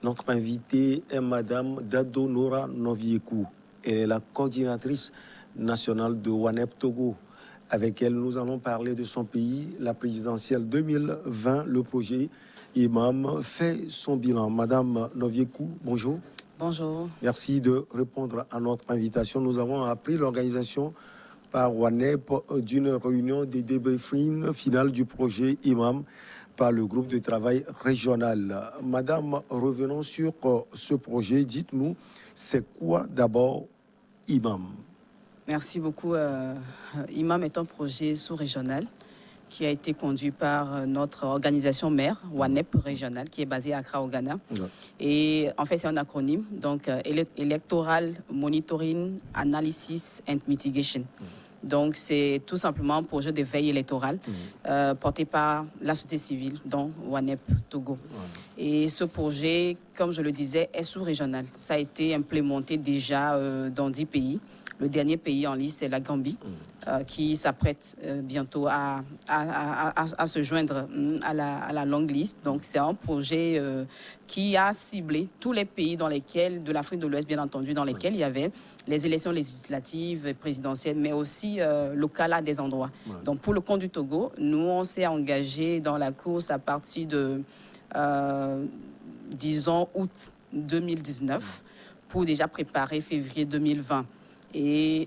Notre invitée est Madame Dadonora Noviekou. Elle est la coordinatrice nationale de WANEP Togo. Avec elle, nous allons parler de son pays, la présidentielle 2020. Le projet Imam fait son bilan. Madame Noviekou, bonjour. Bonjour. Merci de répondre à notre invitation. Nous avons appris l'organisation par WANEP d'une réunion de débriefing finale du projet Imam par le groupe de travail régional. Madame, revenons sur ce projet. Dites-nous, c'est quoi d'abord Imam? Merci beaucoup. Imam est un projet sous-régional qui a été conduit par notre organisation mère, WANEP régionale, qui est basée à Accra, au Ghana. Et en fait, c'est un acronyme, donc Electoral Monitoring, Analysis and Mitigation. Donc, c'est tout simplement un projet de veille électorale porté par la société civile, dont WANEP Togo. Et ce projet, comme je le disais, est sous-régional. Ça a été implémenté déjà dans 10 pays. Le dernier pays en liste, c'est la Gambie, qui s'apprête bientôt à se joindre à la longue liste. Donc, c'est un projet qui a ciblé tous les pays dans lesquels, de l'Afrique de l'Ouest, bien entendu, dans lesquels il y avait les élections législatives et présidentielles, mais aussi locales à des endroits. Donc, pour le compte du Togo, nous, on s'est engagé dans la course à partir de, disons, août 2019, pour déjà préparer février 2020. Et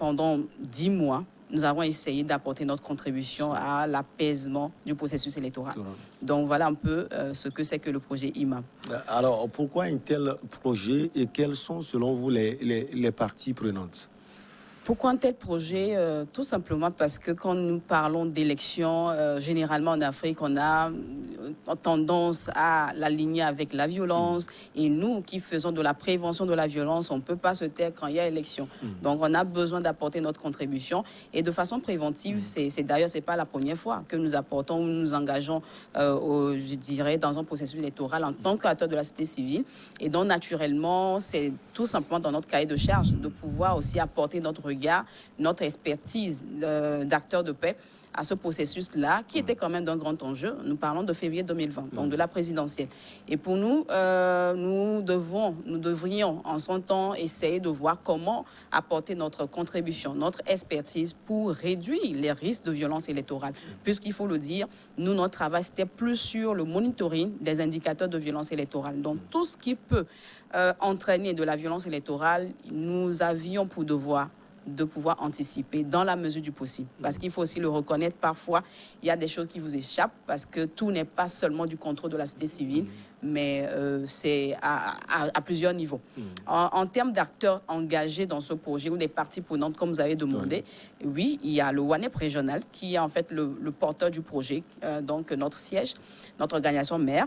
pendant 10 mois, nous avons essayé d'apporter notre contribution à l'apaisement du processus électoral. Donc voilà un peu ce que c'est que le projet Imam. Alors pourquoi un tel projet et quelles sont selon vous les parties prenantes? Pourquoi un tel projet? Tout simplement parce que quand nous parlons d'élections, généralement en Afrique, on a tendance à l'aligner avec la violence. Et nous qui faisons de la prévention de la violence, on ne peut pas se taire quand il y a élection. Donc on a besoin d'apporter notre contribution. Et de façon préventive, d'ailleurs, ce n'est pas la première fois que nous apportons ou nous engageons, je dirais, dans un processus électoral en tant qu'acteur de la société civile. Et donc, naturellement, c'est tout simplement dans notre cahier de charge de pouvoir aussi apporter notre regard, notre expertise d'acteurs de paix à ce processus-là, qui était quand même d'un grand enjeu. Nous parlons de février 2020, donc de la présidentielle. Et pour nous, nous devrions en son temps essayer de voir comment apporter notre contribution, notre expertise pour réduire les risques de violence électorale. Puisqu'il faut le dire, nous, notre travail, c'était plus sur le monitoring des indicateurs de violence électorale. Donc, tout ce qui peut entraîner de la violence électorale, nous avions pour devoir de pouvoir anticiper dans la mesure du possible. Parce qu'il faut aussi le reconnaître, parfois, il y a des choses qui vous échappent parce que tout n'est pas seulement du contrôle de la société civile, mais c'est à plusieurs niveaux. En termes d'acteurs engagés dans ce projet ou des parties prenantes, comme vous avez demandé, oui, il y a le WANEP régional qui est en fait le porteur du projet, donc notre siège, notre organisation mère.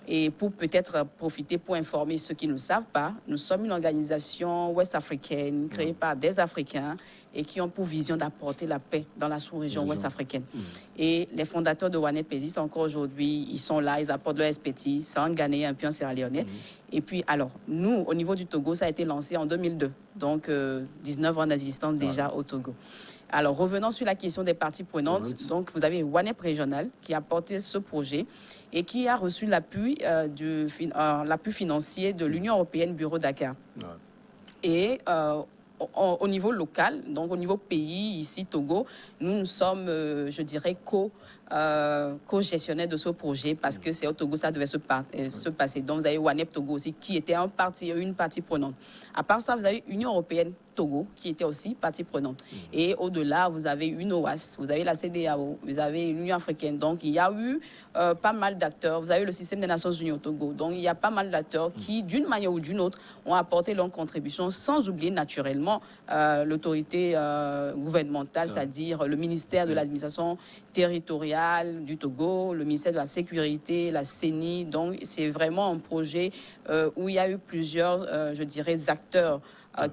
Et pour peut-être profiter pour informer ceux qui ne le savent pas, nous sommes une organisation ouest-africaine créée par des Africains et qui ont pour vision d'apporter la paix dans la sous-région ouest-africaine. Et les fondateurs de WANEP existent encore aujourd'hui, ils sont là, ils apportent leur expertise, c'est un Ghanéen, puis un Sierra-Léonais. Et puis, alors, nous, au niveau du Togo, ça a été lancé en 2002, donc 19 ans d'existence déjà au Togo. Alors, revenons sur la question des parties prenantes. Donc, vous avez WANEP régional qui a porté ce projet et qui a reçu l'appui financier de l'Union européenne Bureau Dakar. Et au niveau local, donc au niveau pays, ici, Togo, nous sommes, je dirais, co-gestionnaires de ce projet parce que c'est au Togo ça devait se passer. Donc, vous avez WANEP Togo aussi qui était une partie prenante. À part ça, vous avez Union européenne Togo, qui était aussi partie prenante. Et au-delà, vous avez une OAS, vous avez la CEDEAO, vous avez l'Union africaine. Donc, il y a eu pas mal d'acteurs. Vous avez le système des Nations Unies au Togo. Donc, il y a pas mal d'acteurs qui, d'une manière ou d'une autre, ont apporté leur contribution, sans oublier naturellement l'autorité gouvernementale, c'est-à-dire le ministère de l'administration territoriale du Togo, le ministère de la Sécurité, la CENI. Donc, c'est vraiment un projet où il y a eu plusieurs, je dirais, acteurs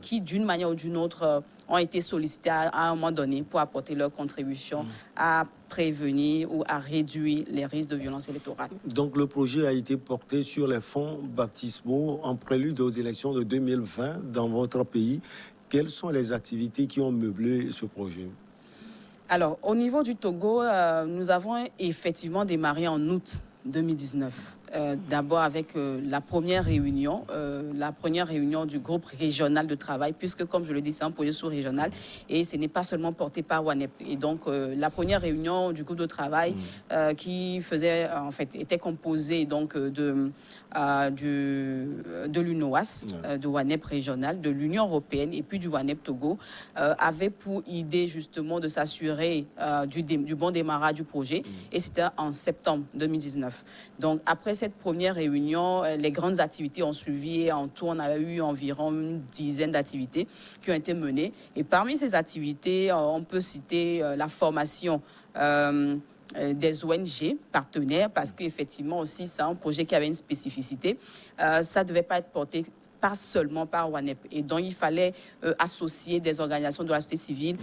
qui, d'une manière ou d'une autre, ont été sollicités à un moment donné pour apporter leur contribution à prévenir ou à réduire les risques de violence électorale. Donc le projet a été porté sur les fonds baptismaux en prélude aux élections de 2020 dans votre pays. Quelles sont les activités qui ont meublé ce projet? Alors, au niveau du Togo, nous avons effectivement démarré en août 2019. d'abord avec la première réunion du groupe régional de travail, puisque, comme je le dis, c'est un projet sous-régional et ce n'est pas seulement porté par WANEP. Et donc, la première réunion du groupe de travail qui faisait, en fait, était composée donc de l'UNOAS, de WANEP régional, de l'Union européenne et puis du WANEP Togo, avait pour idée justement de s'assurer du bon démarrage du projet. Et c'était en septembre 2019. Donc, après cette première réunion, les grandes activités ont suivi. En tout, on a eu environ une dizaine d'activités qui ont été menées. Et parmi ces activités, on peut citer la formation des ONG partenaires, parce qu'effectivement aussi, c'est un projet qui avait une spécificité. Ça ne devait pas être porté pas seulement par WANEP. Et donc, il fallait associer des organisations de la société civile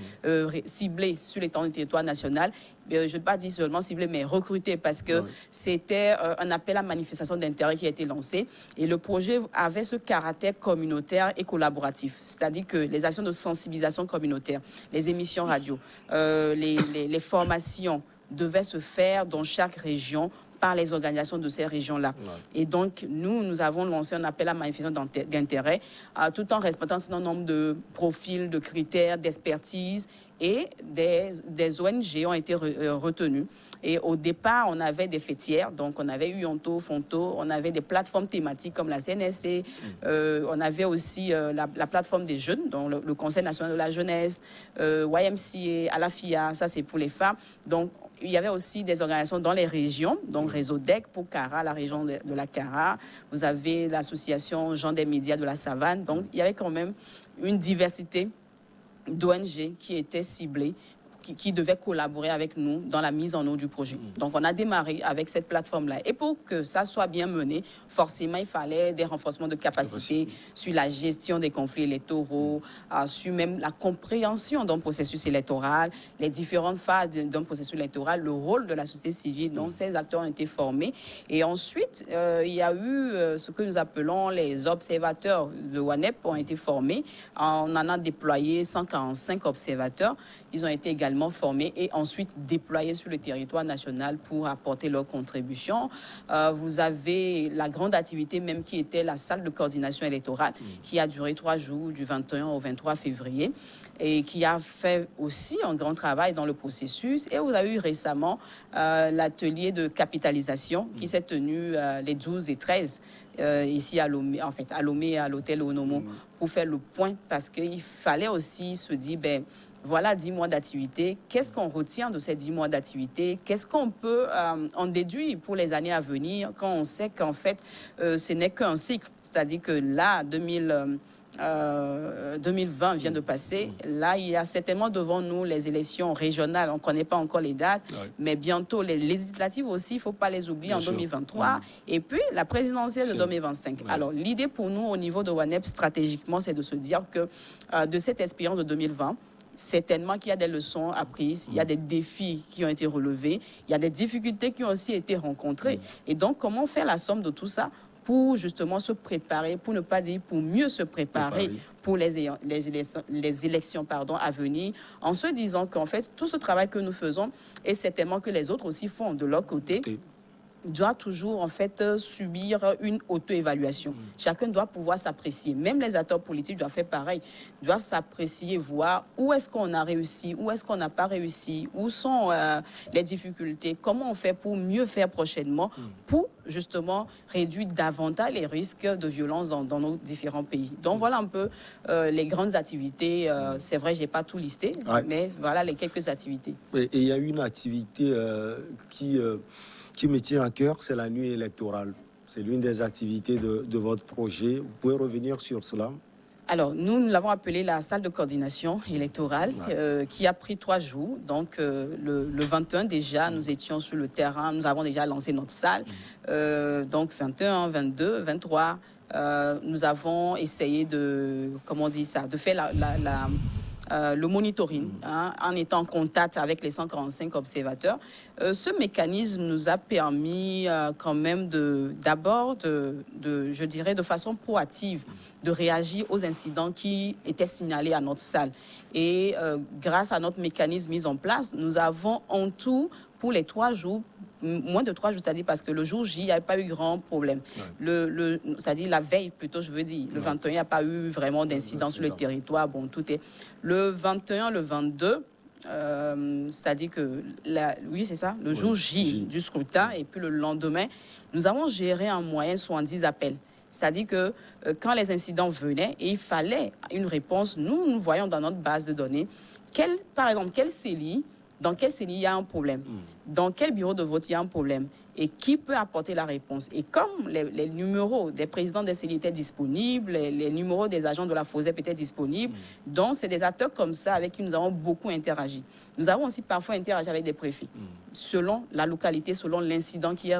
ciblées sur l'étendue du territoire national. Je ne vais pas dire seulement ciblées, mais recrutées, parce que c'était un appel à manifestation d'intérêt qui a été lancé. Et le projet avait ce caractère communautaire et collaboratif. C'est-à-dire que les actions de sensibilisation communautaire, les émissions radio, les formations devaient se faire dans chaque région par les organisations de ces régions-là. Et donc, nous avons lancé un appel à manifestation d'intérêt, tout en respectant un certain nombre de profils, de critères, d'expertise, et des ONG ont été retenus. Et au départ, on avait des fêtières, donc on avait Uonto, Fonto, on avait des plateformes thématiques comme la CNSC, on avait aussi la plateforme des jeunes, donc le Conseil national de la jeunesse, YMCA, Alafia, ça c'est pour les femmes. Donc, il y avait aussi des organisations dans les régions, donc Réseau DEC pour Cara, la région de la Cara. Vous avez l'association Gens des médias de la Savane. Donc, il y avait quand même une diversité d'ONG qui étaient ciblées, qui devaient collaborer avec nous dans la mise en œuvre du projet. Donc, on a démarré avec cette plateforme-là. Et pour que ça soit bien mené, forcément, il fallait des renforcements de capacité sur la gestion des conflits électoraux, sur même la compréhension d'un processus électoral, les différentes phases d'un processus électoral, le rôle de la société civile. Donc, ces acteurs ont été formés. Et ensuite, il y a eu ce que nous appelons les observateurs de WANEP ont été formés. On en a déployé 145 observateurs. Ils ont été également formés et ensuite déployés sur le territoire national pour apporter leur contribution. Vous avez la grande activité même qui était la salle de coordination électorale qui a duré 3 jours, du 21 au 23 février, et qui a fait aussi un grand travail dans le processus. Et vous avez eu récemment l'atelier de capitalisation qui s'est tenu les 12 et 13 ici à Lomé, en fait, à Lomé, à l'hôtel Onomo, pour faire le point, parce qu'il fallait aussi se dire, voilà 10 mois d'activité. Qu'est-ce qu'on retient de ces 10 mois d'activité? Qu'est-ce qu'on peut en déduire pour les années à venir, quand on sait qu'en fait, ce n'est qu'un cycle? C'est-à-dire que là, 2020 vient de passer. Là, il y a certainement devant nous les élections régionales. On ne connaît pas encore les dates, mais bientôt les législatives aussi, il ne faut pas les oublier, en 2023. Et puis, la présidentielle de 2025. Alors, l'idée pour nous, au niveau de WANEP, stratégiquement, c'est de se dire que de cette expérience de 2020, certainement qu'il y a des leçons apprises, il y a des défis qui ont été relevés, il y a des difficultés qui ont aussi été rencontrées. Et donc, comment faire la somme de tout ça pour justement se préparer, pour ne pas dire pour mieux se préparer pour les élections à venir, en se disant qu'en fait, tout ce travail que nous faisons, et certainement que les autres aussi font de leur côté, doit toujours en fait subir une auto-évaluation. Chacun doit pouvoir s'apprécier. Même les acteurs politiques doivent faire pareil. Doivent s'apprécier, voir où est-ce qu'on a réussi, où est-ce qu'on n'a pas réussi, où sont les difficultés, comment on fait pour mieux faire prochainement, pour justement réduire davantage les risques de violence dans nos différents pays. Donc voilà un peu les grandes activités. C'est vrai, je n'ai pas tout listé, mais voilà les quelques activités. Et il y a une activité qui me tient à cœur, c'est la nuit électorale. C'est l'une des activités de votre projet. Vous pouvez revenir sur cela? Alors, nous l'avons appelée la salle de coordination électorale, qui a pris 3 jours. Donc, le 21 déjà, nous étions sur le terrain. Nous avons déjà lancé notre salle. Donc, 21, 22, 23, nous avons essayé de, de faire le monitoring, en étant en contact avec les 145 observateurs. Ce mécanisme nous a permis quand même d'abord, je dirais, de façon proactive, de réagir aux incidents qui étaient signalés à notre salle. Et grâce à notre mécanisme mis en place, nous avons en tout, pour les 3 jours, moins de 3 jours, c'est-à-dire parce que le jour J, il n'y avait pas eu grand problème. C'est-à-dire la veille, plutôt, je veux dire. Le 21, il n'y a pas eu vraiment d'incident sur le territoire. Bon, tout est... Le 21, le 22... c'est-à-dire que, oui, c'est ça, le jour J du scrutin, et puis le lendemain, nous avons géré en moyenne 70 appels. C'est-à-dire que quand les incidents venaient et il fallait une réponse, nous voyons dans notre base de données, par exemple, dans quel CELI il y a un problème, dans quel bureau de vote il y a un problème, et qui peut apporter la réponse. Et comme les numéros des présidents des CELI étaient disponibles, les numéros des agents de la FOSEP étaient disponibles, donc c'est des acteurs comme ça avec qui nous avons beaucoup interagi. Nous avons aussi parfois interagi avec des préfets, selon la localité, selon l'incident qui est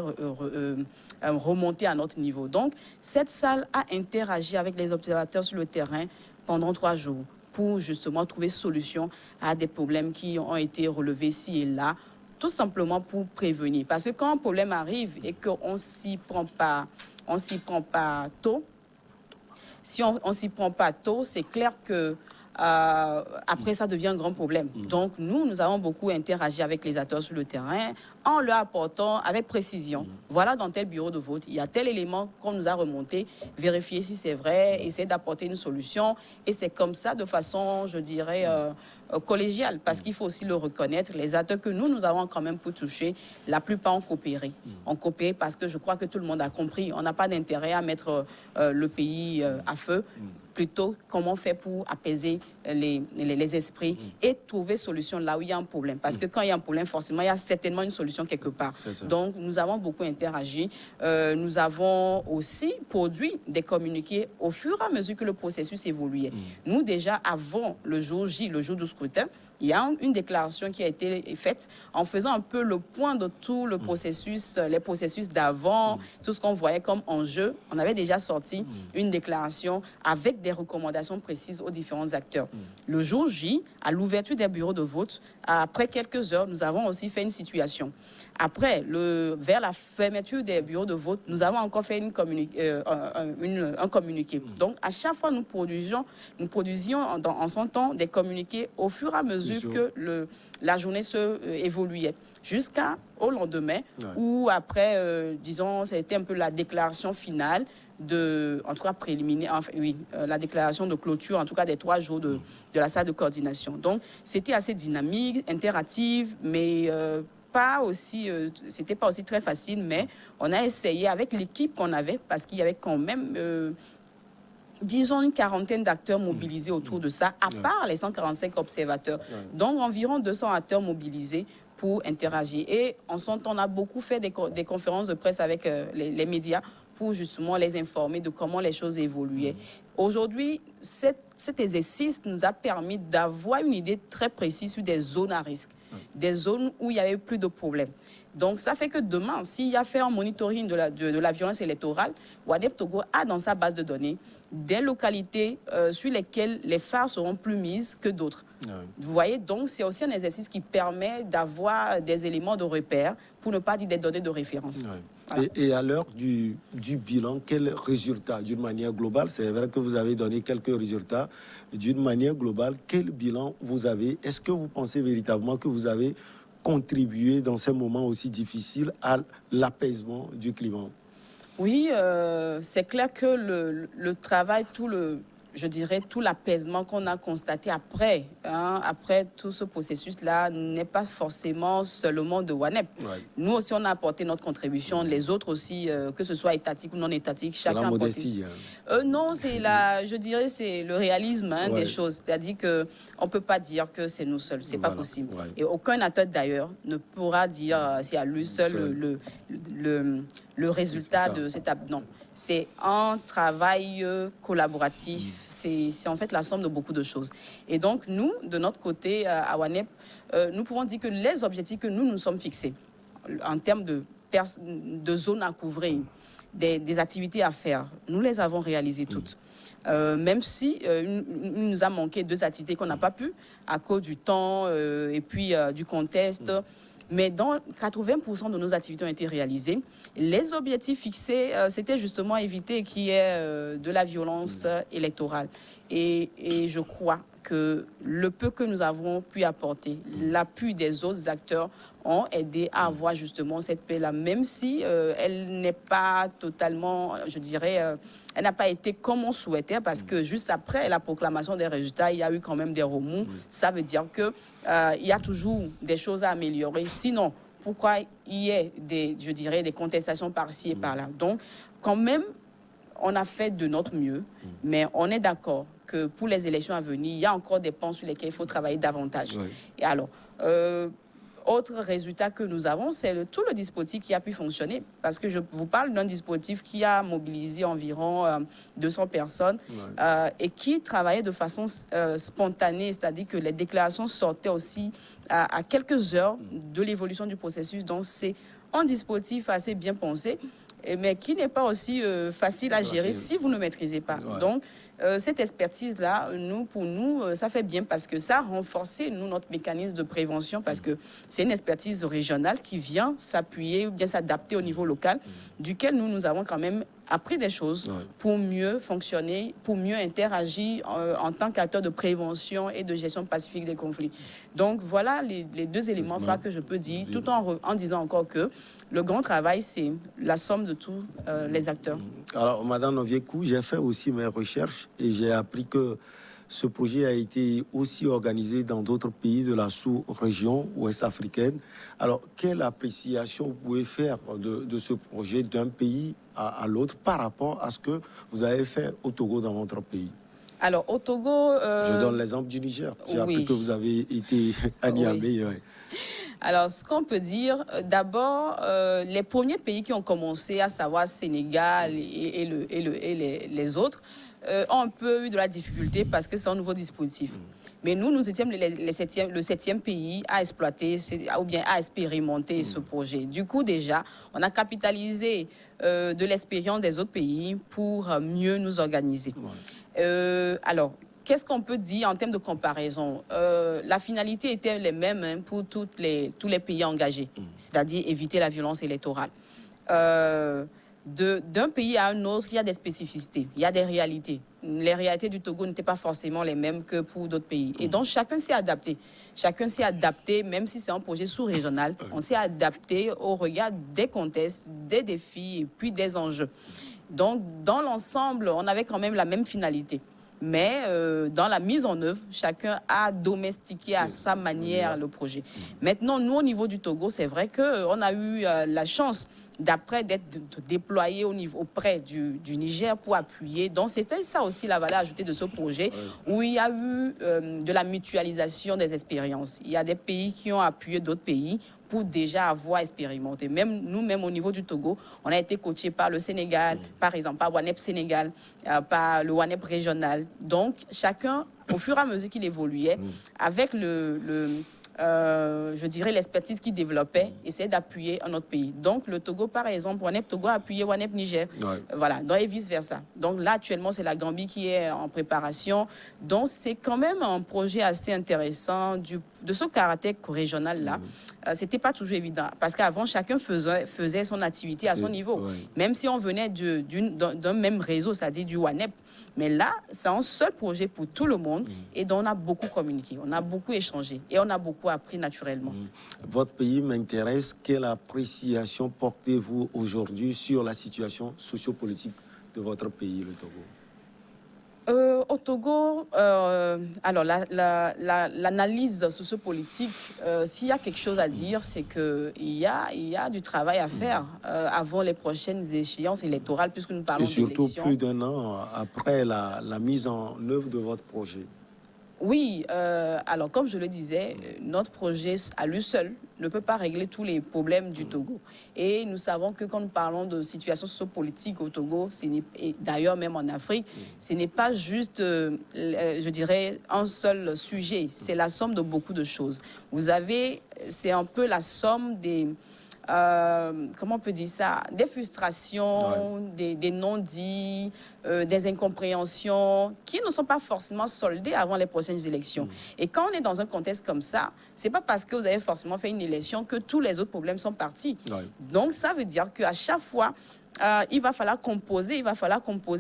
remonté à notre niveau. Donc, cette salle a interagi avec les observateurs sur le terrain pendant 3 jours pour justement trouver solution à des problèmes qui ont été relevés ici et là, tout simplement pour prévenir. Parce que quand un problème arrive et qu'on s'y prend pas tôt, si on s'y prend pas tôt, c'est clair que après ça devient un grand problème. Donc nous avons beaucoup interagi avec les acteurs sur le terrain en leur apportant avec précision. Voilà, dans tel bureau de vote, il y a tel élément qu'on nous a remonté, vérifier si c'est vrai, essayer d'apporter une solution. Et c'est comme ça, de façon, je dirais, collégiale, parce qu'il faut aussi le reconnaître. Les acteurs que nous avons quand même pour toucher, la plupart ont coopéré. Ont coopéré parce que je crois que tout le monde a compris. On n'a pas d'intérêt à mettre le pays à feu. Plutôt comment faire pour apaiser les esprits et trouver solution là où il y a un problème. Parce que quand il y a un problème, forcément, il y a certainement une solution quelque part. Donc, nous avons beaucoup interagi. Nous avons aussi produit des communiqués au fur et à mesure que le processus évoluait. Nous, déjà, avant le jour J, le jour du scrutin, il y a une déclaration qui a été faite en faisant un peu le point de tout le processus, les processus d'avant, tout ce qu'on voyait comme enjeu. On avait déjà sorti une déclaration avec des recommandations précises aux différents acteurs. Le jour J, à l'ouverture des bureaux de vote, après quelques heures, nous avons aussi fait une situation. Après, vers la fermeture des bureaux de vote, nous avons encore fait un communiqué. Donc, à chaque fois, nous produisions en son temps des communiqués au fur et à mesure que la journée évoluait. Jusqu'au lendemain, où après, disons, c'était un peu la déclaration finale, en tout cas préliminaire, enfin, la déclaration de clôture, en tout cas des 3 jours de la salle de coordination. Donc, c'était assez dynamique, interactive, mais c'était pas aussi très facile, mais on a essayé avec l'équipe qu'on avait, parce qu'il y avait quand même, disons, une quarantaine d'acteurs mobilisés autour de ça, à part les 145 observateurs. Donc, environ 200 acteurs mobilisés pour interagir. Et en son temps, on a beaucoup fait des conférences de presse avec les médias pour justement les informer de comment les choses évoluaient. Aujourd'hui, cet exercice nous a permis d'avoir une idée très précise sur des zones à risque, des zones où il n'y avait plus de problèmes. Donc, ça fait que demain, s'il y a fait un monitoring de la violence électorale, WANEP Togo a dans sa base de données des localités sur lesquelles les phares seront plus mises que d'autres. Vous voyez, donc c'est aussi un exercice qui permet d'avoir des éléments de repère, pour ne pas dire des données de référence. Voilà. Et à l'heure du bilan, quels résultats d'une manière globale? C'est vrai que vous avez donné quelques résultats. D'une manière globale, quel bilan vous avez? Est-ce que vous pensez véritablement que vous avez contribué dans ces moments aussi difficiles à l'apaisement du climat? Oui, c'est clair que le travail, je dirais, tout l'apaisement qu'on a constaté après tout ce processus-là n'est pas forcément seulement de WANEP. Nous aussi, on a apporté notre contribution, les autres aussi, que ce soit étatique ou non étatique, chacun a apporté. Modestie, non, je dirais, c'est le réalisme des choses. C'est-à-dire qu'on ne peut pas dire que c'est nous seuls, c'est pas possible. Et aucun acteur d'ailleurs ne pourra dire c'est à lui seul le résultat de cette non. C'est un travail collaboratif, c'est en fait la somme de beaucoup de choses. Et donc nous, de notre côté, à WANEP, nous pouvons dire que les objectifs que nous nous sommes fixés, en termes de zones à couvrir, des activités à faire, nous les avons réalisées toutes. Même si il nous a manqué 2 activités qu'on n'a pas pu, à cause du temps et puis du contexte. Mais dans 80% de nos activités ont été réalisées. Les objectifs fixés, c'était justement éviter qu'il y ait de la violence électorale. Et je crois que le peu que nous avons pu apporter, l'appui des autres acteurs ont aidé à avoir justement cette paix-là, même si elle n'est pas totalement, je dirais, elle n'a pas été comme on souhaitait, parce que juste après la proclamation des résultats, il y a eu quand même des remous. Ça veut dire que il y a toujours des choses à améliorer. Sinon, pourquoi il y ait je dirais, des contestations par-ci et par-là? Donc, quand même, on a fait de notre mieux, mais on est d'accord que pour les élections à venir, il y a encore des pans sur lesquels il faut travailler davantage. Oui. Et alors, autre résultat que nous avons, c'est tout le dispositif qui a pu fonctionner. Parce que je vous parle d'un dispositif qui a mobilisé environ 200 personnes et qui travaillait de façon spontanée, c'est-à-dire que les déclarations sortaient aussi à quelques heures de l'évolution du processus. Donc, c'est un dispositif assez bien pensé, mais qui n'est pas aussi facile à gérer si vous ne maîtrisez pas. Ouais. Donc, cette expertise-là, pour nous, ça fait bien parce que ça a renforcé, notre mécanisme de prévention, parce que c'est une expertise régionale qui vient s'appuyer ou bien s'adapter au niveau local, duquel nous avons quand même appris des choses pour mieux fonctionner, pour mieux interagir en tant qu'acteur de prévention et de gestion pacifique des conflits. Donc, voilà les deux éléments phares que je peux dire, tout en disant encore que le grand travail, c'est la somme de tous les acteurs. Alors, Madame Noviekou, j'ai fait aussi mes recherches et j'ai appris que ce projet a été aussi organisé dans d'autres pays de la sous-région ouest africaine. Alors, quelle appréciation vous pouvez faire de ce projet d'un pays à l'autre par rapport à ce que vous avez fait au Togo dans votre pays? Alors, au Togo... Je donne l'exemple du Niger. J'ai appris que vous avez été à Niamey. Oui. Alors, ce qu'on peut dire, d'abord, les premiers pays qui ont commencé, à savoir Sénégal et les autres, ont un peu eu de la difficulté parce que c'est un nouveau dispositif. Mais nous étions le septième pays à exploiter ou bien à expérimenter ce projet. Du coup, déjà, on a capitalisé de l'expérience des autres pays pour mieux nous organiser. Alors, qu'est-ce qu'on peut dire en termes de comparaison? La finalité était les mêmes pour tous les pays engagés, c'est-à-dire éviter la violence électorale. D'un pays à un autre, il y a des spécificités, il y a des réalités. Les réalités du Togo n'étaient pas forcément les mêmes que pour d'autres pays. Et donc, chacun s'est adapté. Chacun s'est adapté, même si c'est un projet sous-régional, on s'est adapté au regard des contextes, des défis et puis des enjeux. Donc, dans l'ensemble, on avait quand même la même finalité. Mais dans la mise en œuvre, chacun a domestiqué à sa manière le projet. Maintenant, nous, au niveau du Togo, c'est vrai qu'on a eu la chance d'être déployé auprès du Niger pour appuyer. Donc, c'était ça aussi la valeur ajoutée de ce projet, où il y a eu de la mutualisation des expériences. Il y a des pays qui ont appuyé d'autres pays pour déjà avoir expérimenté. Même nous-mêmes, au niveau du Togo, on a été coachés par le Sénégal, par exemple, par WANEP Sénégal, par le WANEP régional. Donc, chacun, au fur et à mesure qu'il évoluait, avec je dirais, l'expertise qu'il développait, essayer d'appuyer un autre pays. Donc, le Togo, par exemple, WANEP Togo a appuyé WANEP Niger. Voilà, donc, et vice-versa. Donc, là, actuellement, c'est la Gambie qui est en préparation. Donc, c'est quand même un projet assez intéressant de ce caractère régional-là. C'était pas toujours évident, parce qu'avant, chacun faisait son activité à son niveau. Même si on venait d'un même réseau, c'est-à-dire du WANEP. Mais là, c'est un seul projet pour tout le monde et dont on a beaucoup communiqué, on a beaucoup échangé et on a beaucoup appris naturellement. Votre pays m'intéresse. Quelle appréciation portez-vous aujourd'hui sur la situation sociopolitique de votre pays, le Togo? Au Togo, alors l'analyse sociopolitique, s'il y a quelque chose à dire, c'est qu'il y a du travail à faire avant les prochaines échéances électorales, puisque nous parlons d'élections. Et surtout plus d'un an après la mise en œuvre de votre projet. Oui, alors comme je le disais, notre projet à lui seul ne peut pas régler tous les problèmes du Togo. Et nous savons que quand nous parlons de situation sociopolitique au Togo, et d'ailleurs même en Afrique, ce n'est pas juste, je dirais, un seul sujet. C'est la somme de beaucoup de choses. C'est un peu la somme des... comment on peut dire ça, des frustrations, des non-dits, des incompréhensions qui ne sont pas forcément soldées avant les prochaines élections. Et quand on est dans un contexte comme ça, c'est pas parce que vous avez forcément fait une élection que tous les autres problèmes sont partis. Donc ça veut dire qu'à chaque fois, il va falloir composer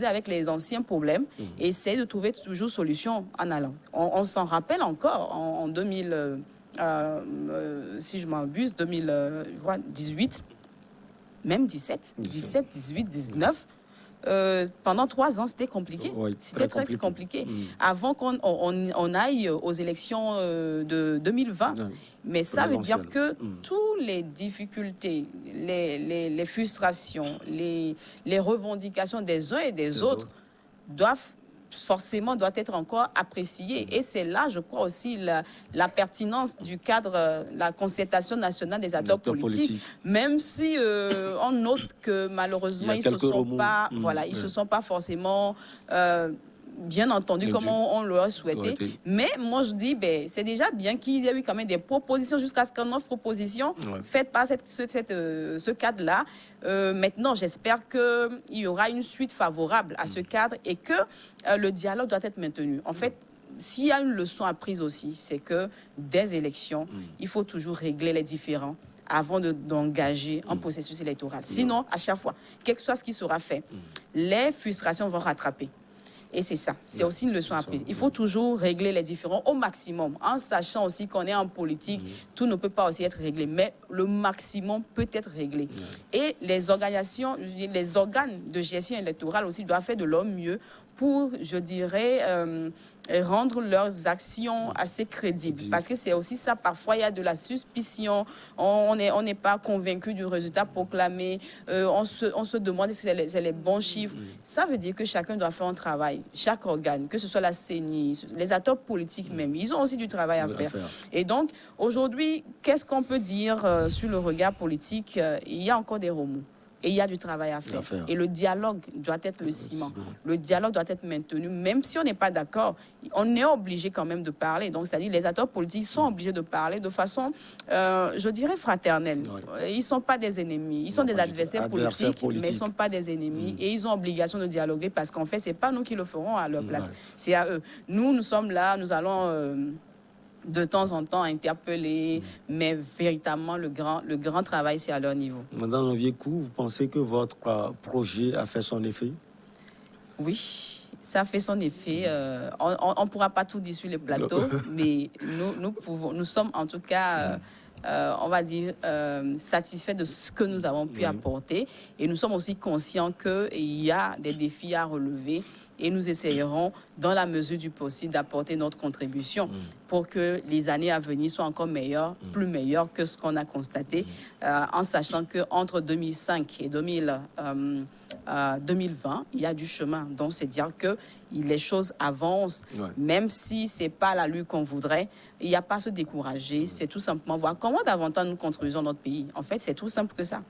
avec les anciens problèmes et essayer de trouver toujours solution en allant. On s'en rappelle encore en 2000, si je m'abuse, 2018, même 17, 18, 19. Pendant 3 ans, c'était compliqué. Oui, c'était très compliqué. Avant qu'on aille aux élections de 2020. Mais ça veut dire que toutes les difficultés, les frustrations, les revendications des uns et des autres doivent être encore appréciée. Et c'est là, je crois aussi, la pertinence du cadre, la concertation nationale des acteurs politiques, même si on note que malheureusement, ils ne se sont pas forcément bien entendu comme on l'aurait souhaité. Mais moi, je dis, c'est déjà bien qu'il y ait eu quand même des propositions, jusqu'à ce qu'on offre propositions faites par ce cadre-là. Maintenant, j'espère qu'il y aura une suite favorable à ce cadre et que le dialogue doit être maintenu. En fait, s'il y a une leçon apprise aussi, c'est que des élections, il faut toujours régler les différends avant d'engager un processus électoral. Sinon, à chaque fois, quel que soit ce qui sera fait, les frustrations vont rattraper. Et c'est ça, c'est aussi une leçon apprise. Il faut toujours régler les différends au maximum, en sachant aussi qu'on est en politique, tout ne peut pas aussi être réglé, mais le maximum peut être réglé. Et les organisations, les organes de gestion électorale aussi doivent faire de leur mieux pour, je dirais, rendre leurs actions assez crédibles. Parce que c'est aussi ça, parfois il y a de la suspicion, on n'est pas convaincu du résultat proclamé, on se demande si c'est les bons chiffres. Ça veut dire que chacun doit faire un travail, chaque organe, que ce soit la CENI, les acteurs politiques même, ils ont aussi du travail à faire. Et donc, aujourd'hui, qu'est-ce qu'on peut dire sur le regard politique? Il y a encore des remous. Et il y a du travail à faire. Et le dialogue doit être le ciment. Le dialogue doit être maintenu. Même si on n'est pas d'accord, on est obligé quand même de parler. Donc, c'est-à-dire les acteurs politiques sont obligés de parler de façon, je dirais, fraternelle. Ils ne sont pas des ennemis. Ils sont des adversaires politiques, mais ils ne sont pas des ennemis. Et ils ont obligation de dialoguer parce qu'en fait, ce n'est pas nous qui le ferons à leur place. C'est à eux. Nous sommes là, nous allons... de temps en temps interpeller, mais véritablement le grand travail, c'est à leur niveau. Madame Noviekou, vous pensez que votre projet a fait son effet? Oui, ça fait son effet. On ne pourra pas tout dire sur le plateau, mais nous sommes en tout cas... on va dire, satisfaits de ce que nous avons pu apporter. Et nous sommes aussi conscients qu'il y a des défis à relever et nous essayerons, dans la mesure du possible, d'apporter notre contribution pour que les années à venir soient encore meilleures, plus meilleures que ce qu'on a constaté, en sachant qu'entre 2005 et 2020, il y a du chemin. Donc, c'est dire que les choses avancent, même si ce n'est pas la lutte qu'on voudrait. Il n'y a pas à se décourager, c'est tout simplement voir comment davantage nous contribuons notre pays. En fait, c'est tout simple que ça.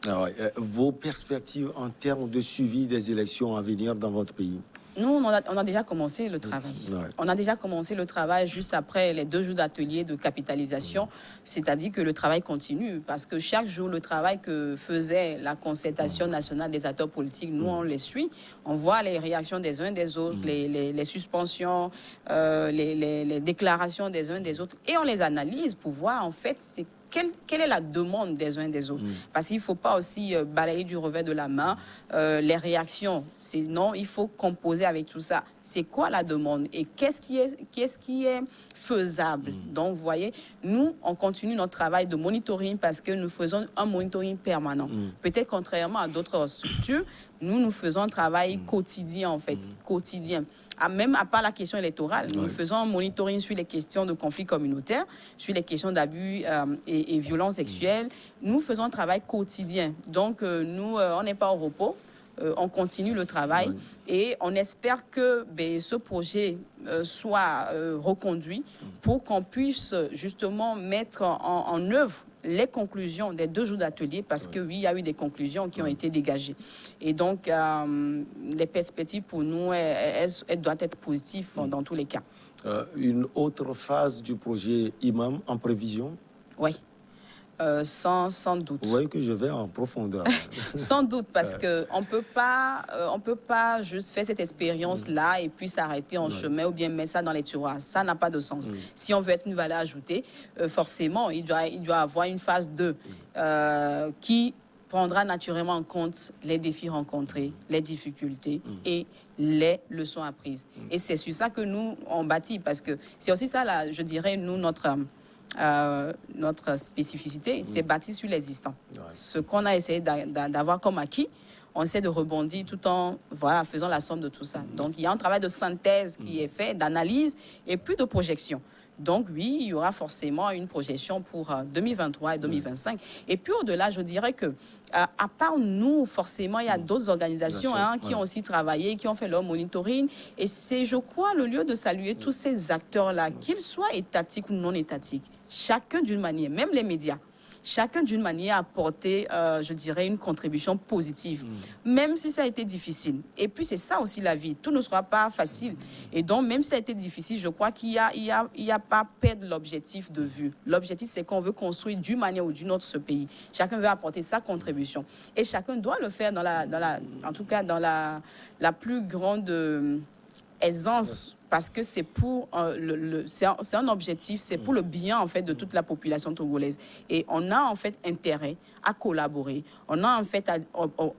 Vos perspectives en termes de suivi des élections à venir dans votre pays? Nous, on a déjà commencé le travail. On a déjà commencé le travail juste après les 2 jours d'atelier de capitalisation. C'est-à-dire que le travail continue. Parce que chaque jour, le travail que faisait la concertation nationale des acteurs politiques, nous, on les suit. On voit les réactions des uns des autres, les suspensions, les déclarations des uns des autres. Et on les analyse pour voir, en fait, quelle est la demande des uns et des autres. Parce qu'il ne faut pas aussi balayer du revers de la main les réactions. Non, il faut composer avec tout ça. C'est quoi la demande et qu'est-ce qui est faisable? Donc, vous voyez, nous, on continue notre travail de monitoring parce que nous faisons un monitoring permanent. Peut-être contrairement à d'autres structures, nous faisons un travail quotidien, en fait, quotidien. Même à part la question électorale, nous faisons un monitoring sur les questions de conflits communautaires, sur les questions d'abus et violences sexuelles. Nous faisons un travail quotidien. Donc, nous, on n'est pas au repos. On continue le travail et on espère que ce projet soit reconduit pour qu'on puisse justement mettre en œuvre les conclusions des 2 jours d'atelier parce que oui, il y a eu des conclusions qui ont été dégagées. Et donc, les perspectives pour nous, elles doivent être positives dans tous les cas. Une autre phase du projet IMAM en prévision? Oui. Sans doute. Vous voyez que je vais en profondeur. Sans doute, parce qu'on ne peut pas juste faire cette expérience-là et puis s'arrêter en chemin ou bien mettre ça dans les tiroirs. Ça n'a pas de sens. Si on veut être une valeur ajoutée, forcément, il doit avoir une phase 2 qui prendra naturellement en compte les défis rencontrés, les difficultés et les leçons apprises. Et c'est sur ça que nous, on bâtit, parce que c'est aussi ça, là, je dirais, nous, notre spécificité, c'est bâti sur l'existant. Ouais. Ce qu'on a essayé d'avoir comme acquis, on essaie de rebondir tout en faisant la somme de tout ça. Donc, il y a un travail de synthèse qui est fait, d'analyse et puis de projection. Donc, oui, il y aura forcément une projection pour 2023 et 2025. Et puis, au-delà, je dirais que, à part nous, forcément, il y a d'autres organisations qui ont aussi travaillé, qui ont fait leur monitoring. Et c'est, je crois, le lieu de saluer tous ces acteurs-là, qu'ils soient étatiques ou non étatiques, chacun d'une manière, même les médias. Chacun d'une manière a apporté, je dirais, une contribution positive, même si ça a été difficile. Et puis, c'est ça aussi la vie. Tout ne sera pas facile. Et donc, même si ça a été difficile, je crois qu'il n'y a pas perdre l'objectif de vue. L'objectif, c'est qu'on veut construire d'une manière ou d'une autre ce pays. Chacun veut apporter sa contribution. Et chacun doit le faire en tout cas, dans la plus grande aisance. Parce que c'est pour c'est un objectif, c'est pour le bien en fait de toute la population togolaise. Et on a en fait intérêt à collaborer, on a en fait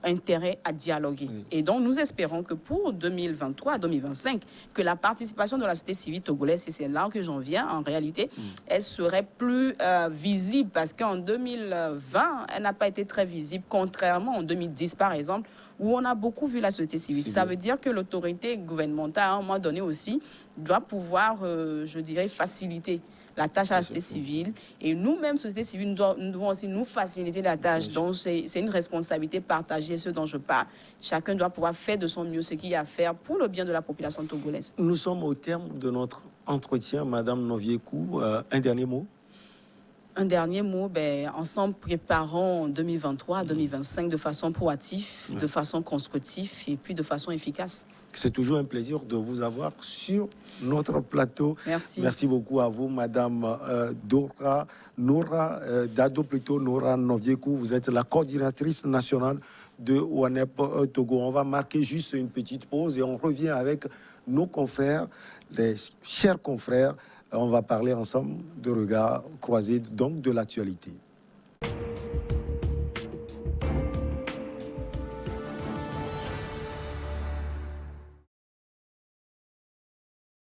intérêt à dialoguer. Et donc nous espérons que pour 2023-2025, que la participation de la société civile togolaise, et c'est là que j'en viens en réalité, elle serait plus visible, parce qu'en 2020, elle n'a pas été très visible, contrairement en 2010 par exemple, où on a beaucoup vu la société civile. Ça veut dire que l'autorité gouvernementale, à un moment donné aussi, doit pouvoir, je dirais, faciliter la tâche à la société civile. Et nous-mêmes, société civile, nous devons aussi nous faciliter la tâche. Donc, c'est une responsabilité partagée, ce dont je parle. Chacun doit pouvoir faire de son mieux ce qu'il y a à faire pour le bien de la population togolaise. Nous sommes au terme de notre entretien. Madame Noviekou, un dernier mot? Un dernier mot, ensemble préparons 2023-2025 de façon proactive, de façon constructive et puis de façon efficace. C'est toujours un plaisir de vous avoir sur notre plateau. Merci. Merci beaucoup à vous, Madame Nora Noviekou. Vous êtes la coordinatrice nationale de ONEP Togo. On va marquer juste une petite pause et on revient avec nos confrères, les chers confrères. On va parler ensemble de regards croisés, donc de l'actualité.